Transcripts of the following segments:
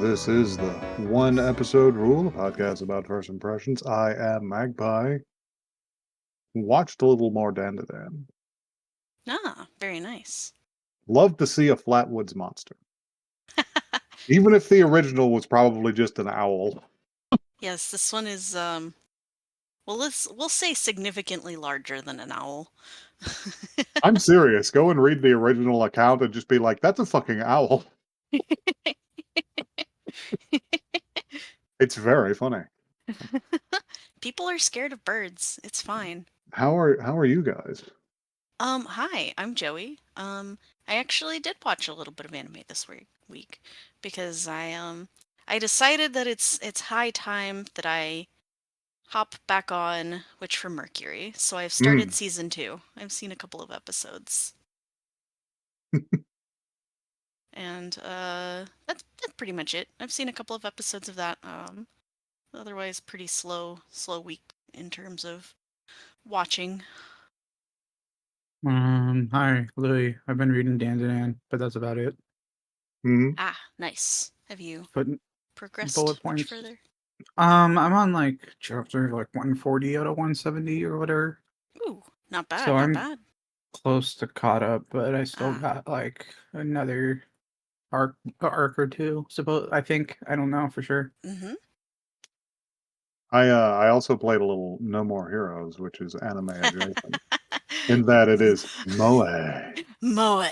This is the One Episode Rule, a podcast about first impressions. I am Magpie. Watched a little more Dan. Ah, very nice. Love to see a Flatwoods monster. Even if the original was probably just an owl. Yes, this one is well we'll say significantly larger than an owl. I'm serious. Go and read the original account and just be like, that's a fucking owl. It's very funny. People are scared of birds. It's fine. How are you guys? Hi, I'm Joey. I actually did watch a little bit of anime this week because I decided that it's high time that I hop back on Witch from Mercury. So I've started Mm. season 2. I've seen a couple of episodes. And that's pretty much it. I've seen a couple of episodes of that. Otherwise pretty slow week in terms of watching. Hi, Louis. I've been reading Dan, but that's about it. Mm. Ah, nice. Have you But progressed bullet much points. further? I'm on like chapter 140 out of 170 or whatever. Ooh, not bad, So not I'm bad. close to caught up, but I still Ah. got like another arc or two. I think. I don't know for sure. Mm-hmm. I also played a little No More Heroes, which is anime adjacent. In that it is moe. Moe.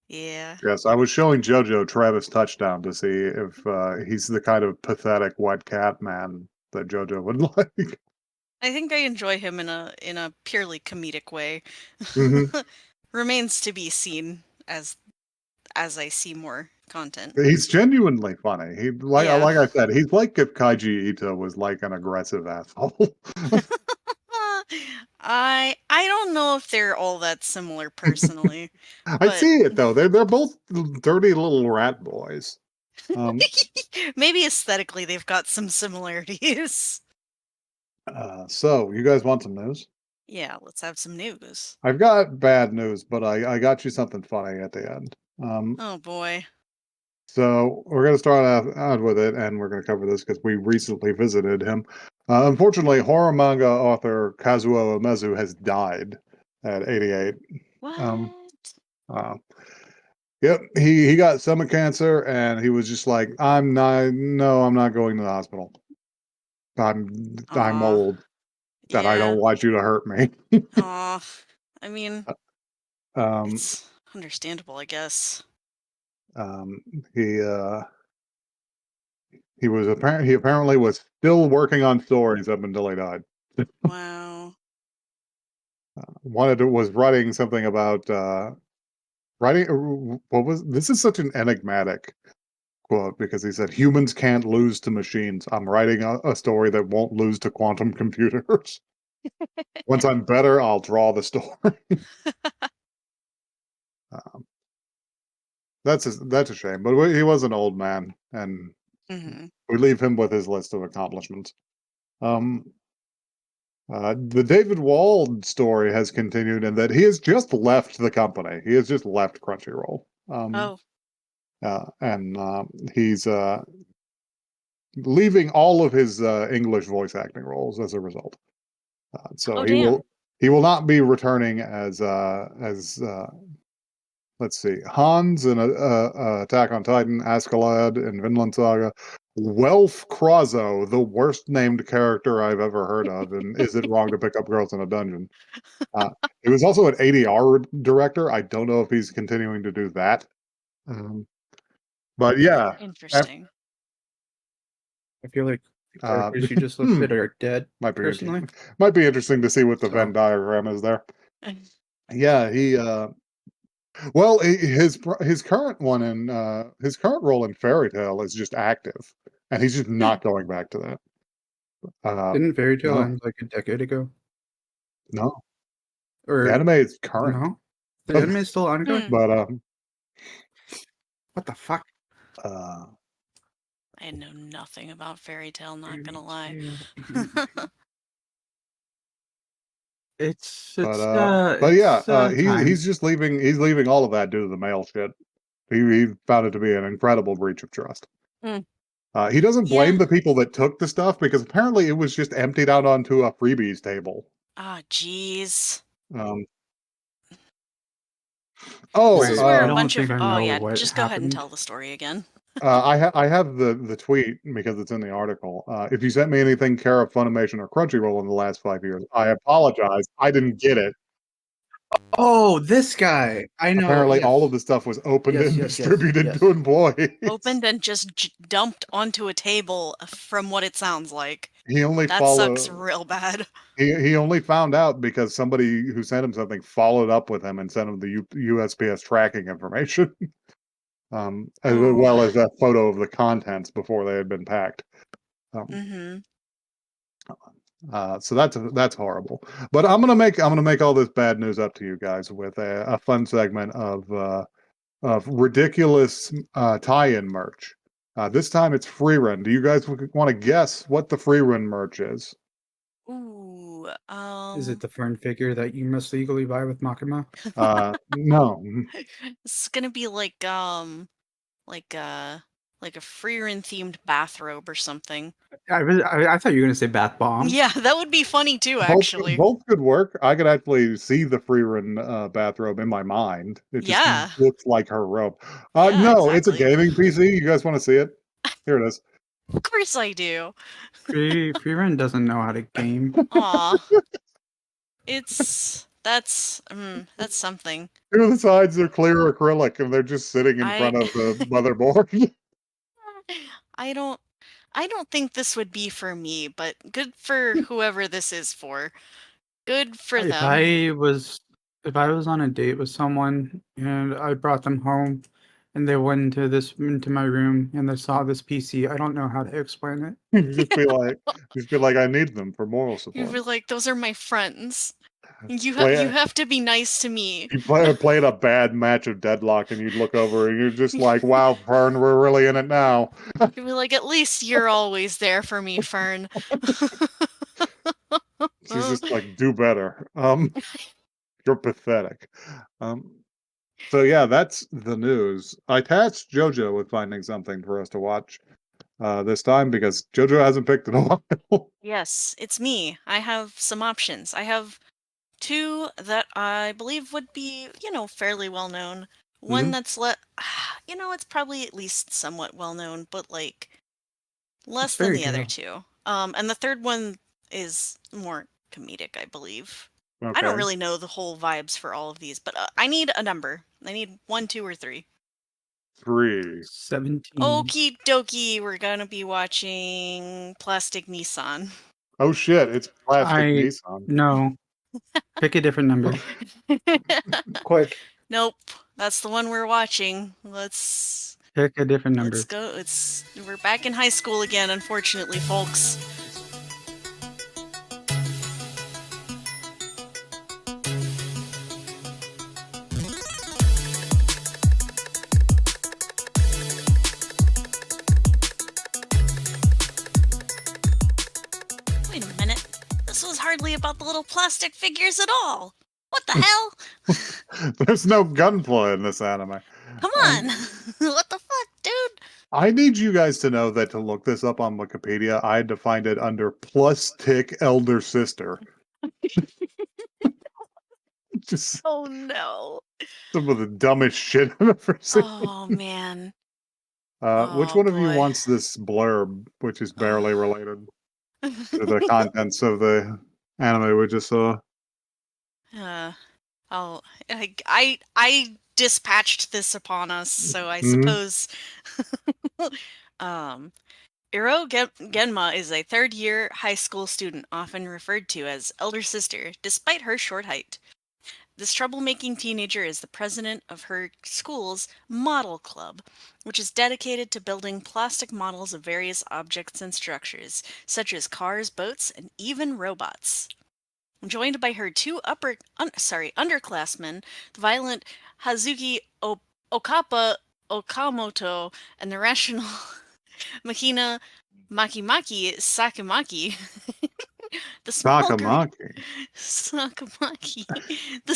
Yeah. Yes, I was showing JoJo Travis Touchdown to see if he's the kind of pathetic white cat man that JoJo would like. I think I enjoy him in a purely comedic way. Hmm. Remains to be seen as I see more content. He's genuinely funny. He Yeah. like I said, he's like if Kaiji Ito was like an aggressive asshole. I don't know if they're all that similar personally, I but see it though. They're both dirty little rat boys. maybe aesthetically they've got some similarities. So you guys want some news? Yeah, let's have some news. I've got bad news, but I got you something funny at the end. Oh boy. So we're going to start out with it, and we're going to cover this because we recently visited him. Unfortunately, horror manga author Kazuo Umezu has died at 88. Um, What? uh, yep, he got stomach cancer, and he was just like, I'm not going to the hospital. I'm Aw. old, that I don't Yeah. want you to hurt me. Aw. I mean, um, it's understandable, I guess. um, he he apparently was still working on stories up until he died. Wow. Was writing something about writing. What was this? Is such an enigmatic quote because he said humans can't lose to machines. I'm writing a story that won't lose to quantum computers. Once I'm better, I'll draw the story. um, that's a shame, but he was an old man, and Mm-hmm. we leave him with his list of accomplishments. Um, the David Wald story has continued in that he has just left the company. He has just left Crunchyroll. Oh. And he's leaving all of his English voice acting roles as a result. So Oh, damn. he will not be returning as let's see, Hans in Attack on Titan, Askeladd in Vinland Saga, Welf Quazo, the worst named character I've ever heard of, and Is It Wrong to Pick Up Girls in a Dungeon? He was also an ADR director. I don't know if he's continuing to do that. Um, but yeah, after, Interesting. I feel like the uh, characters you just listed are dead. might be Personally, interesting. Might be interesting to see what the Venn so diagram is there. Yeah, he well, his current one in his current role in Fairy Tale is just active, and he's just Hmm. not going back to that. didn't Fairy Tale No, end like a decade ago? no, the Or anime is current, no? The anime is still ongoing. Hmm. but What the fuck? uh, I know nothing about Fairy Tale, not gonna Fairy lie. Tail. It's but yeah, time. he's just leaving. He's leaving all of that due to the mail shit. He found it to be an incredible breach of trust. Mm. He doesn't Yeah. blame the people that took the stuff because apparently it was just emptied out onto a freebies table. Ah, jeez. Um, This is where I a don't bunch think of. I Oh know yeah, what just go ahead and happened. tell the story again. I have the tweet because it's in the article. If you sent me anything care of Funimation or Crunchyroll in the last 5 years, I apologize. I didn't get it. Oh, this guy. I know. Apparently, all of Yes. the stuff was opened Yes, and yes, yes, distributed yes. to employees. Opened and just dumped onto a table, from what it sounds like. He only That sucks followed. real bad. He only found out because somebody who sent him something followed up with him and sent him the USPS tracking information, as Oh. well as a photo of the contents before they had been packed. Um, Mm-hmm. so that's horrible. But I'm gonna make all this bad news up to you guys with a fun segment of ridiculous tie-in merch. This time it's free run. Do you guys want to guess what the free run merch is? Ooh. Is it the fern figure that you must legally buy with Makima? No. It's gonna be like uh, like a Freerin themed bathrobe or something. I thought you were gonna say bath bombs. Yeah, that would be funny too, Both actually. both could work. I could actually see the free run bathrobe in my mind. It just Yeah. looks like her robe. Yeah, No, it's a exactly. gaming PC. You guys want to see it? Here it is. Of course I do. Freerun doesn't know how to game. Aw. That's something. Two of the sides are clear acrylic, and they're just sitting in I front of the motherboard. I don't I don't think this would be for me, but good for whoever this is for. Good for If them. I was on a date with someone and I brought them home and they went into my room and they saw this PC, I don't know how to explain it. Just be like, I need them for moral You'd support. be like, those are my friends. You Play have to be nice to me. you played a bad match of Deadlock, and you'd look over, and you're just like, wow, Fern, we're really in it now. You'd be like, at least you're always there for me, Fern. She's just like, do better. You're pathetic. Um, so yeah, that's the news. I tasked JoJo with finding something for us to watch this time because JoJo hasn't picked in a while. Yes, it's me. I have some options. I have two that I believe would be, fairly well known. One Mhm. that's it's probably at least somewhat well known, but like It's less than fairy the other tale. two. And the third one is more comedic, I believe. I don't Okay, really know the whole vibes for all of these, but I need a number. I need one, two, or three. 3. 17. Okie dokie, we're gonna be watching Plastic Neesan. Oh shit, it's Plastic I Neeson. no. Pick a different number. Quick. Nope, that's the one we're watching. Pick a different Let's number. go. We're back in high school again, unfortunately, folks. Wait a minute. This was hardly about the little plastic figures at all. What the hell? There's no gunpla in this anime. Come on! What the fuck, dude? I need you guys to know that to look this up on Wikipedia, I had to find it under plus tick elder sister. Just Oh no. some of the dumbest shit I've ever seen. Oh man. Which Oh one of you boy. wants this blurb, which is barely related to the contents of the anime we just saw? uh, I dispatched this upon us, so I Mhm. suppose. um, Genma is a third-year high school student, often referred to as elder sister, despite her short height. This troublemaking teenager is the president of her school's model club, which is dedicated to building plastic models of various objects and structures, such as cars, boats, and even robots. Joined by her two underclassmen, the violent Hazuki Okapa Okamoto and the rational Makina Makimaki Sakamaki, the small group Takamaki. Sakamaki, the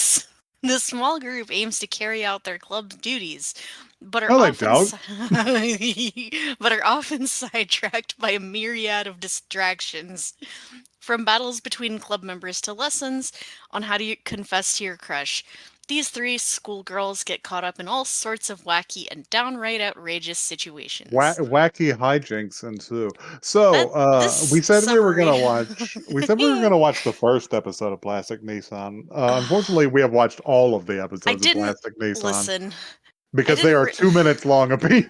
The small group aims to carry out their club's duties, but are No, they often don't. but are often sidetracked by a myriad of distractions. From battles between club members to lessons on how to confess to your crush. These three schoolgirls get caught up in all sorts of wacky and downright outrageous situations. Wacky hijinks ensue. That So, this summary. we said we were gonna watch the first episode of Plastic Nissan. Unfortunately, we have watched all of the I episodes of didn't Plastic Nissan listen. I because they didn't. are 2 minutes long apiece.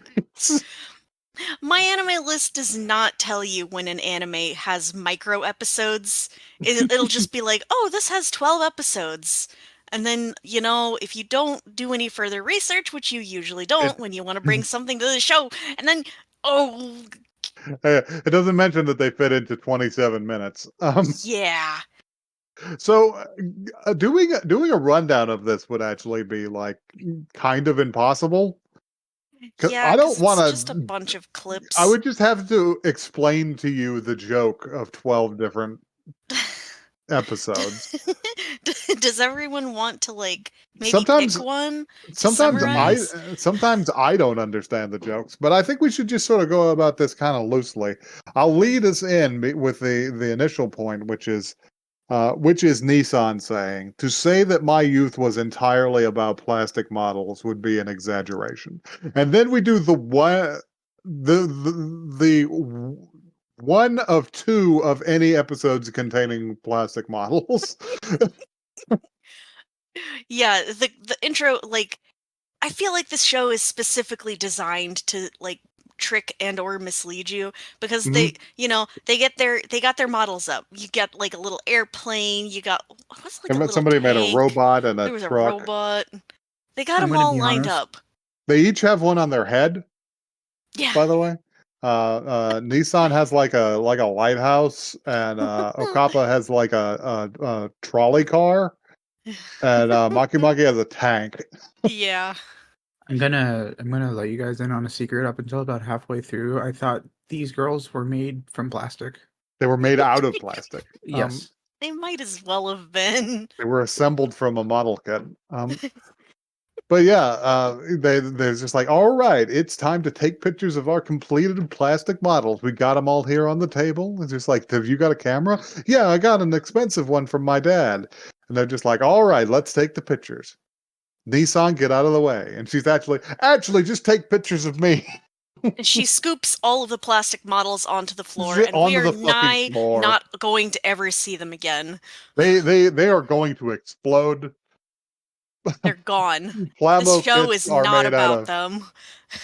My anime list does not tell you when an anime has micro episodes. It'll just be like, oh, this has 12 episodes. And then, if you don't do any further research, which you usually It don't when you want to bring something to the show, and then, oh, it doesn't mention that they fit into 27 minutes. yeah. So doing a rundown of this would actually be like kind of impossible. 'Cause Yeah, I don't because want it's just a to. bunch of I clips. would just have to explain to you the joke of 12 different episodes. Does everyone want to, like, maybe pick Sometimes one to sometimes I summarize? sometimes I don't understand the jokes, but I think we should just sort of go about this kind of loosely. I'll lead us in with the initial point, which is Neesan saying, "To say that my youth was entirely about plastic models would be an exaggeration." And then we do the one of two of any episodes containing plastic models. Yeah, the intro, like, I feel like this show is specifically designed to, like, trick and or mislead you because Mhm. they got their models up. You got like a little airplane, you got what's like a And little somebody made a tank. robot and a There was a truck. robot. They got I'm them gonna all be lined honest. up. They each have one on their head, Yeah. by the way. Nissan has like a lighthouse, and Okapa has like a trolley car, and Maki Maki has a tank. Yeah. I'm gonna let you guys in on a secret. Up until about halfway through, I thought these girls were made from plastic. They were made out of plastic. Yes. They might as well have been. They were assembled from a model kit. But yeah, they're just like, all right, it's time to take pictures of our completed plastic models. We got them all here on the table. It's just like, have you got a camera? Yeah, I got an expensive one from my dad. And they're just like, all right, let's take the pictures. Nissan, get out of the way. And she's actually, just take pictures of me. And she scoops all of the plastic models onto the floor, Just and we onto are the fucking nigh floor. not going to ever see them again. They are going to explode. They're gone. This Plamo show kits is are not made out about of them.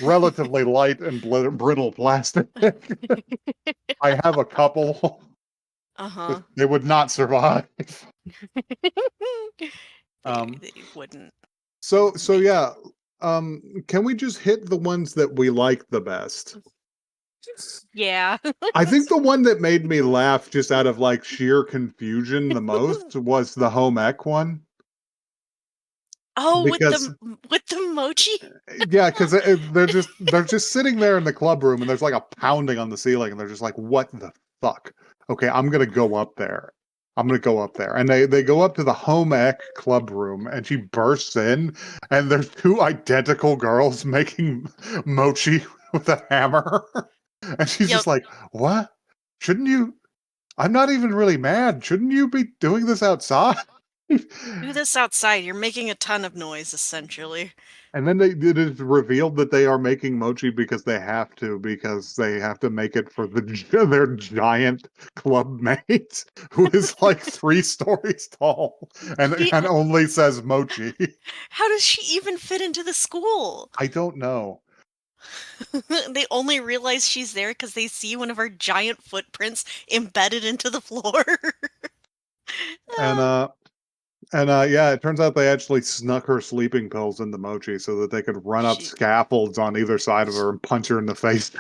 relatively light and brittle plastic. I have a couple. Uh-huh. They would not survive. Um, They wouldn't so make it. yeah. Can we just hit the ones that we like the best? Yeah. I think the one that made me laugh just out of like sheer confusion the most was the home ec one. Oh, Because with the mochi? yeah, because they're just sitting there in the club room and there's like a pounding on the ceiling and they're just like, what the fuck? Okay, I'm gonna go up there. I'm gonna go up there. And they go up to the home ec club room and she bursts in and there's two identical girls making mochi with a hammer. And she's Yep. just like, what? Shouldn't you? I'm not even really mad. Shouldn't you be doing this outside? Do this outside. You're making a ton of noise, essentially. And then it is revealed that they are making mochi because they have to make it for their giant club mate, who is like 3 stories tall She, and only says mochi. how does she even fit into the school? I don't know. They only realize she's there because they see one of her giant footprints embedded into the floor. And Ah, yeah, it turns out they actually snuck her sleeping pills in the mochi so that they could run up she, scaffolds on either side of her and punch her in the face.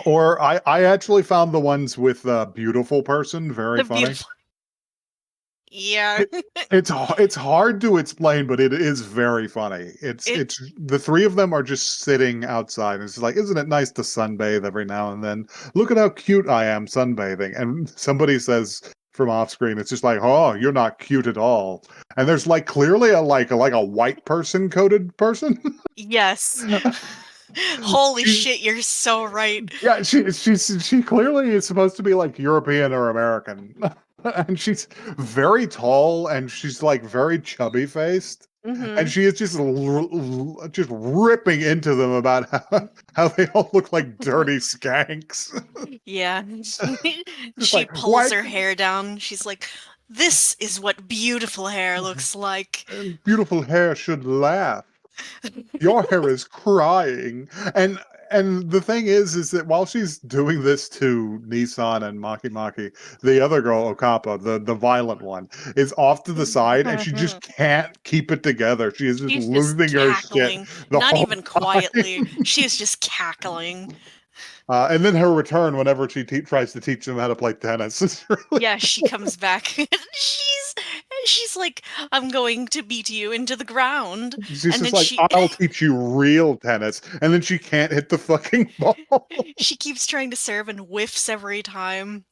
Or I actually found the ones with beautiful person very the funny. beautiful. Yeah. It's hard to explain, but it is very funny. It It's the three of them are just sitting outside. It's like, isn't it nice to sunbathe every now and then? Look at how cute I am sunbathing. And somebody says, from off screen. It's just like, oh, you're not cute at all. And there's like clearly a white person coded person. Yes. Holy She's shit, you're so right. yeah, she clearly is supposed to be like European or American. And she's very tall and she's like very chubby faced. And Mm-hmm. she is just ripping into them about how they all look like dirty skanks. Yeah. Just She like, pulls what? her hair down. She's like, "This is what beautiful hair looks like." Beautiful hair should laugh. Your hair is crying. And the thing is that while she's doing this to Neesan and Maki, the other girl, Okapa, the violent one, is off to the side and she just can't keep it together. She is just She's just losing her shit cackling. the Not whole even time. quietly. She is just cackling. And then her return whenever she tries to teach them how to play tennis is really Yeah, she comes back. she's like, "I'm going to beat you into the ground." she's And just then like, she I'll teach you real tennis. And then she can't hit the fucking ball. she keeps trying to serve and whiffs every time.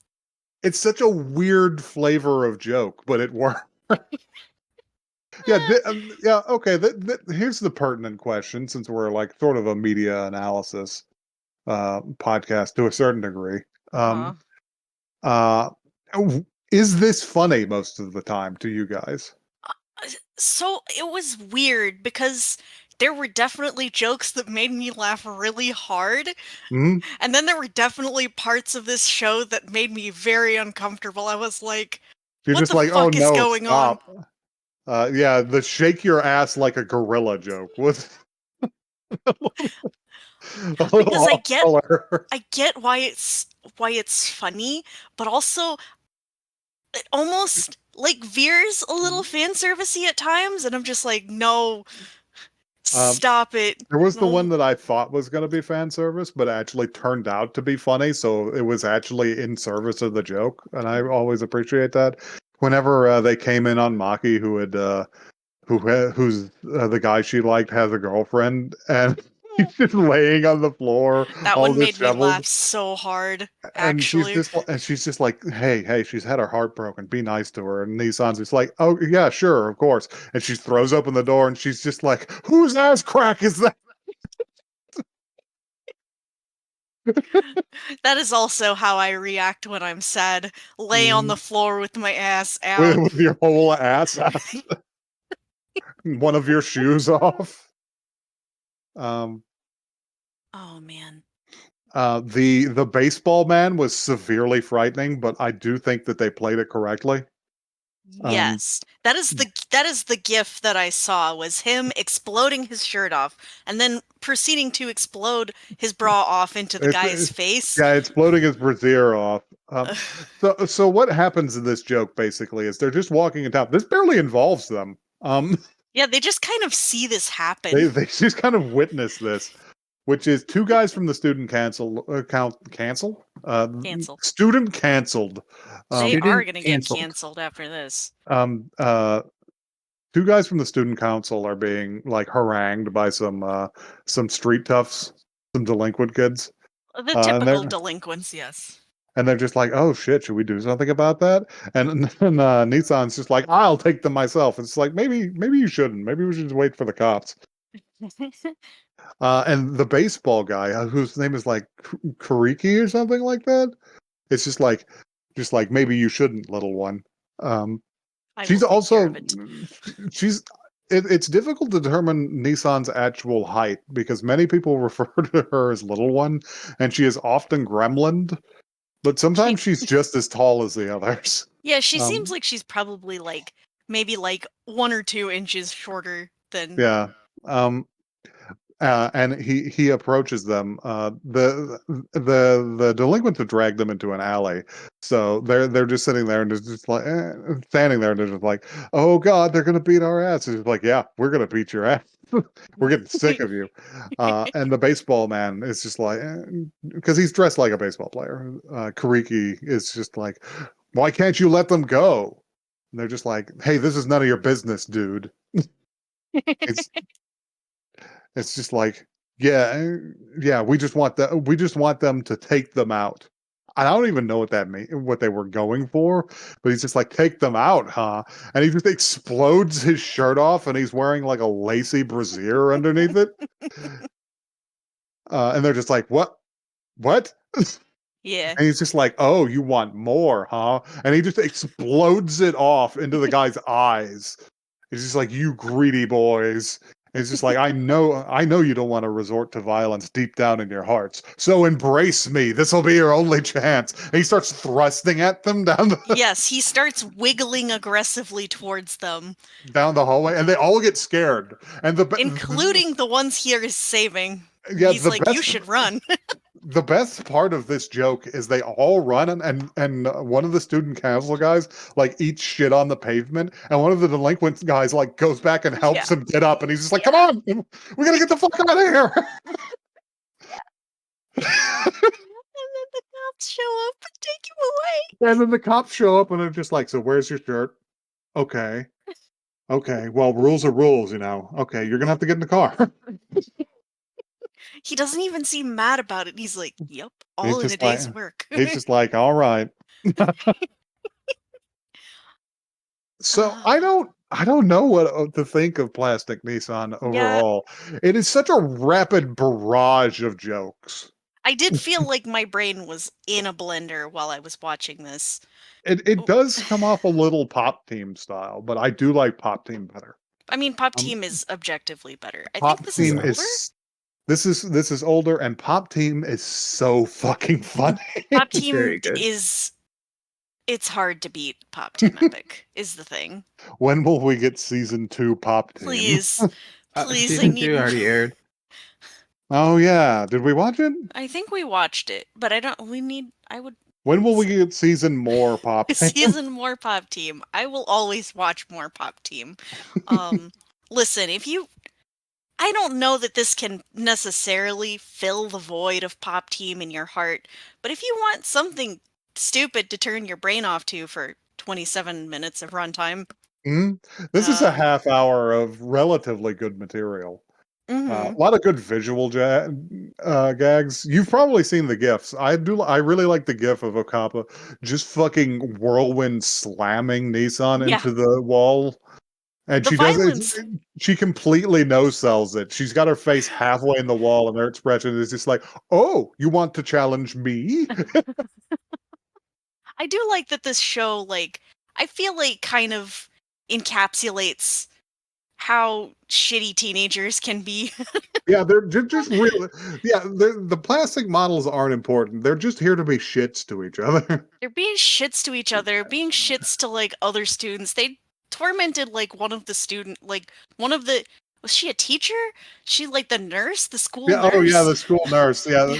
It's such a weird flavor of joke, but it works. Yeah, yeah. Okay. Here's the pertinent question, since we're like sort of a media analysis podcast to a certain degree. Uh-huh. Um, uh, is this funny most of the time to you guys? So it was weird because there were definitely jokes that made me laugh really hard, Hmm. and then there were definitely parts of this show that made me very uncomfortable. I was like, You're what just the like, oh fuck is no, going on? stop. Yeah, the shake your ass like a gorilla joke was a little Because off color. I get why it's funny, but also it almost like veers a little fan servicey at times, and I'm just like, no, Um, stop it. There was the one No. that I thought was going to be fan service, but actually turned out to be funny. So it was actually in service of the joke, and I always appreciate that. Whenever they came in on Maki, who's the guy she liked has a girlfriend, and he's just laying on the floor, That all one made me disheveled, laugh so hard, and actually. she's just like, hey, she's had her heart broken. Be nice to her. And Nissan's just like, oh yeah, sure, of course. And she throws open the door, and she's just like, whose ass crack is that? That is also how I react when I'm sad. Lay on the floor with my ass out. With your whole ass out, one of your shoes off. Um, Oh man. the baseball man was severely frightening, but I do think that they played it correctly. Um, Yes. That is the gif that I saw was him exploding his shirt off and then proceeding to explode his bra off into the guy's it's face. yeah, it's floating his brassiere off. So what happens in this joke basically is they're just walking in town. This barely involves them. Yeah, they just kind of see this They happen. they just kind of witness this, which is two guys from the Cancel. student canceled. They Um, are Student gonna get canceled. canceled after this. um, uh, two guys from the student council are being like harangued by some street toughs, some delinquent kids, The and typical they're delinquents, yes. just like, oh shit, should we do something about that? And then Nissan's just like, I'll take them myself. It's like maybe you shouldn't. Maybe we should just wait for the cops. And the baseball guy, whose name is like Kariki or something like that, it's just like maybe you shouldn't, little one. Um, I will she's take care also of it. she's it's difficult to determine Nissan's actual height because many people refer to her as little one, and she is often gremlined, but She sometimes she's just as tall as the others. Yeah, she seems Um, like she's probably like maybe like 1 or 2 inches shorter than yeah. Um, and he approaches them. The delinquents have dragged them into an alley, so they're just sitting there and just like standing there and they're just like, oh god, they're gonna beat our ass. It's like, yeah, we're gonna beat your ass. We're getting sick of you. And the baseball man is just like, because he's dressed like a baseball player. Kariki is just like, why can't you let them go? And they're just like, hey, this is none of your business, dude. It's It's just like, yeah, yeah, we just want them to take them out. I don't even know what that what they were going for, but he's just like, take them out, huh? And he just explodes his shirt off, and he's wearing like a lacy brassiere underneath it. And they're just like, what? Yeah. And he's just like, oh, you want more, huh? And he just explodes it off into the guy's eyes. He's just like, you greedy boys. And he's just like, I know you don't want to resort to violence deep down in your hearts. So embrace me. This will be your only chance. And he starts thrusting at them Yes, he starts wiggling aggressively towards them, down the hallway, and they all get scared. And including the ones he is saving. yeah, He's like, you should run. the best part of this joke is they all run, and one of the student council guys like eats shit on the pavement, and one of the delinquent guys like goes back and helps Yeah. him get up, and he's just like, come on, we gotta get the fuck out of here. And then the cops show up and take him away. And then the cops show up and they're just like, so where's your shirt? Okay, well, rules are rules, you know. Okay, you're gonna have to get in the car. He doesn't even seem mad about it. He's like, yep, He's all in a just like, day's work. he's just like, all right. So I don't know what to think of Plastic Neesan Yeah. overall. It is such a rapid barrage of jokes. I did feel like my brain was in a blender while I was watching this. It does come off a little Pop Team style, but I do like Pop Team better. I mean, Pop Team is objectively better. I think Pop this is Team older. this is older, and Pop Team is so fucking funny. Pop Very Team good. it's hard to beat Pop Team Epic is the thing. When will we get season 2 Pop Team? Please. Please, I Season need 2 already aired. Oh yeah, did we watch it? I think we watched it, but I would When will we get season more Pop Team? season more Pop Team. I will always watch more Pop Team. Listen, I don't know that this can necessarily fill the void of Pop Team in your heart, but if you want something stupid to turn your brain off to for 27 minutes of runtime. This is a half hour of relatively good material. A lot of good visual gags. You've probably seen the gifs. I really like the gif of Okapa just fucking whirlwind slamming Neesan Yeah. into the wall. And The she violence. does it. She completely no-sells it. She's got her face halfway in the wall, and her expression is just like, "Oh, you want to challenge me?" I do like that this show, like, I feel like kind of encapsulates how shitty teenagers can be. Yeah, they're just really. Yeah, the plastic models aren't important. They're just here to be shits to each other. They're being shits to each other, being shits to, like, other students. They tormented, like, one of the, was she a teacher? She, like, the nurse? The school Yeah. nurse? Oh, yeah. The school nurse. Yeah.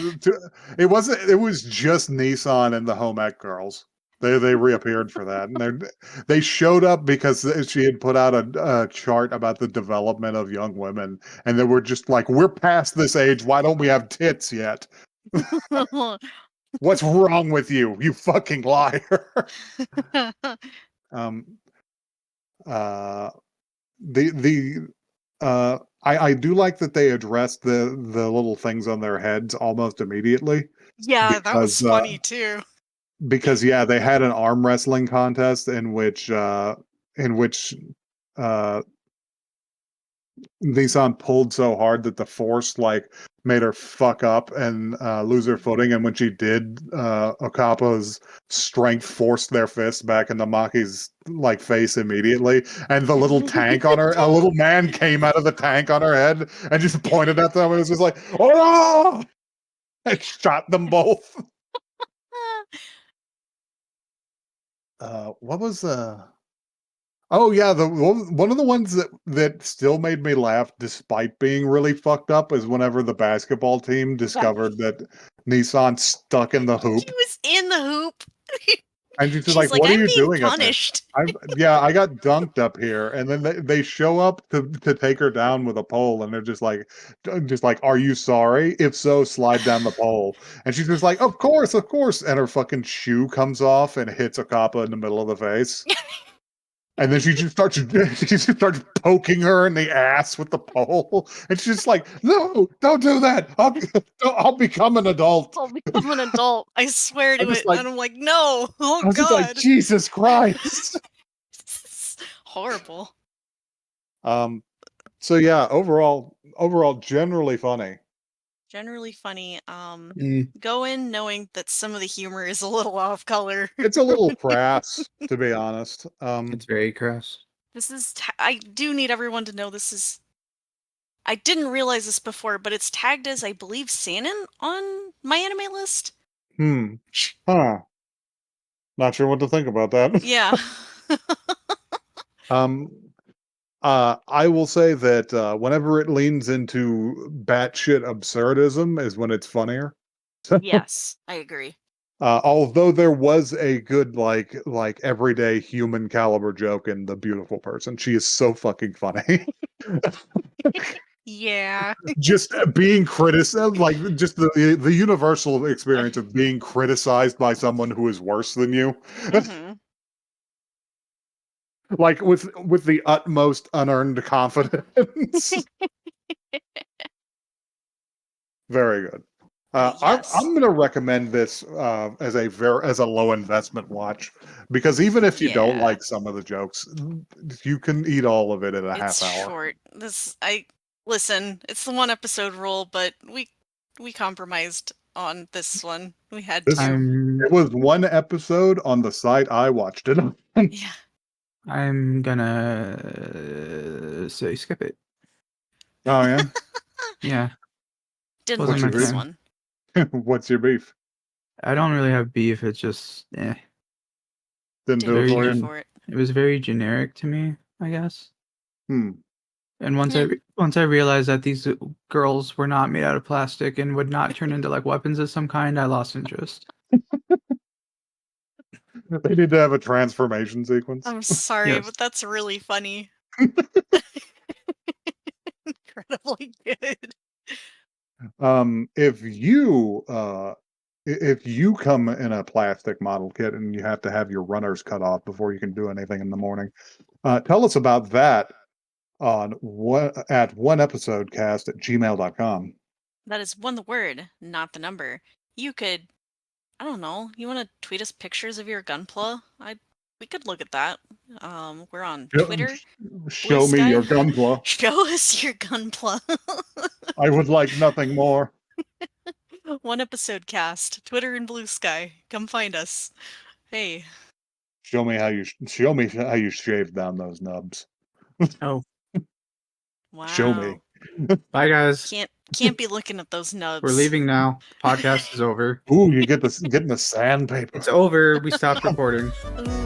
It wasn't. It was just Neesan and the home ec girls. They reappeared for that, and they showed up because she had put out a chart about the development of young women, and they were just like, "We're past this age. Why don't we have tits yet? What's wrong with you? You fucking liar!" um. I do like that they addressed the little things on their heads almost immediately. Yeah, that was Because funny too. yeah, they had an arm wrestling contest in which uh Nissan pulled so hard that the force like made her fuck up and lose her footing, and when she did, Okapa's strength forced their fist back into Maki's like face immediately, and the little tank on her, a little man came out of the tank on her head and just pointed at them and was just like, "Oh no!" and shot them both. What was Oh yeah, the one of the ones that still made me laugh despite being really fucked up is whenever the basketball team discovered that Nissan stuck in the She hoop, was in the hoop. and she's just She's like, like, "What are I'm you being doing up there?" punished. I got dunked up here, and then they show up to take her down with a pole, and they're just like, "Are you sorry? If so, slide down the pole." And she's just like, of course," and her fucking shoe comes off and hits Okapa in the middle of the face. And then she just starts poking her in the ass with the pole, and she's just like, "No, don't do that. I'll become an adult." I'll become an adult. I swear I'm to just it. like, And I'm like, no. Oh I was just like, God. Jesus Christ. Horrible. So yeah, overall, generally funny. Generally funny. Mm, Go in knowing that some of the humor is a little off color. It's a little crass, to be honest. it's very crass. This is. I do need everyone to know this is. I didn't realize this before, but it's tagged as, I believe, Sanin on my anime list. Huh. Not sure what to think about that. Yeah. Um, I will say that whenever it leans into batshit absurdism is when it's funnier. Yes, I agree. Although there was a good like everyday human caliber joke in The Beautiful Person. She is so fucking funny. Yeah. Just being criticized, like just the universal experience of being criticized by someone who is worse than you. Hmm. Like with the utmost unearned confidence. Very good. Yes. I'm going to recommend this as a low investment watch because even if you don't Yeah. like some of the jokes, you can eat all of it in a half It's hour. short. Listen, it's the one episode rule, but we compromised on this one. We had This to. It I'm was one episode on the site I watched it on. Yeah. I'm gonna say skip it. Oh yeah, Yeah, Didn't wasn't what's like my your this thing. one. beef? What's your beef? I don't really have beef. It's just Didn't do Didn't it very for care you. gen. for it. It was very generic to me, I guess. Hmm. And Yeah. once I realized that these girls were not made out of plastic and would not turn into like weapons of some kind, I lost interest. They need to have a transformation sequence. I'm sorry, Yes. but that's really funny. Incredibly good. If you if you come in a plastic model kit and you have to have your runners cut off before you can do anything in the morning, tell us about that on one episode cast at gmail.com. That is one the word, not the number. You could, I don't know, you want to tweet us pictures of your gunpla? We could look at that. We're on Twitter, Blue Show me Sky. your gunpla. Show us your gunpla. I would like nothing more. One episode cast, Twitter and Blue Sky. Come find us. Hey. Show me how you shaved down those nubs. Oh, Show me. Wow. bye guys. Can't be looking at those We're nubs. leaving now. Podcast is over. Ooh, you getting the sandpaper. It's over. We stopped recording. Ooh.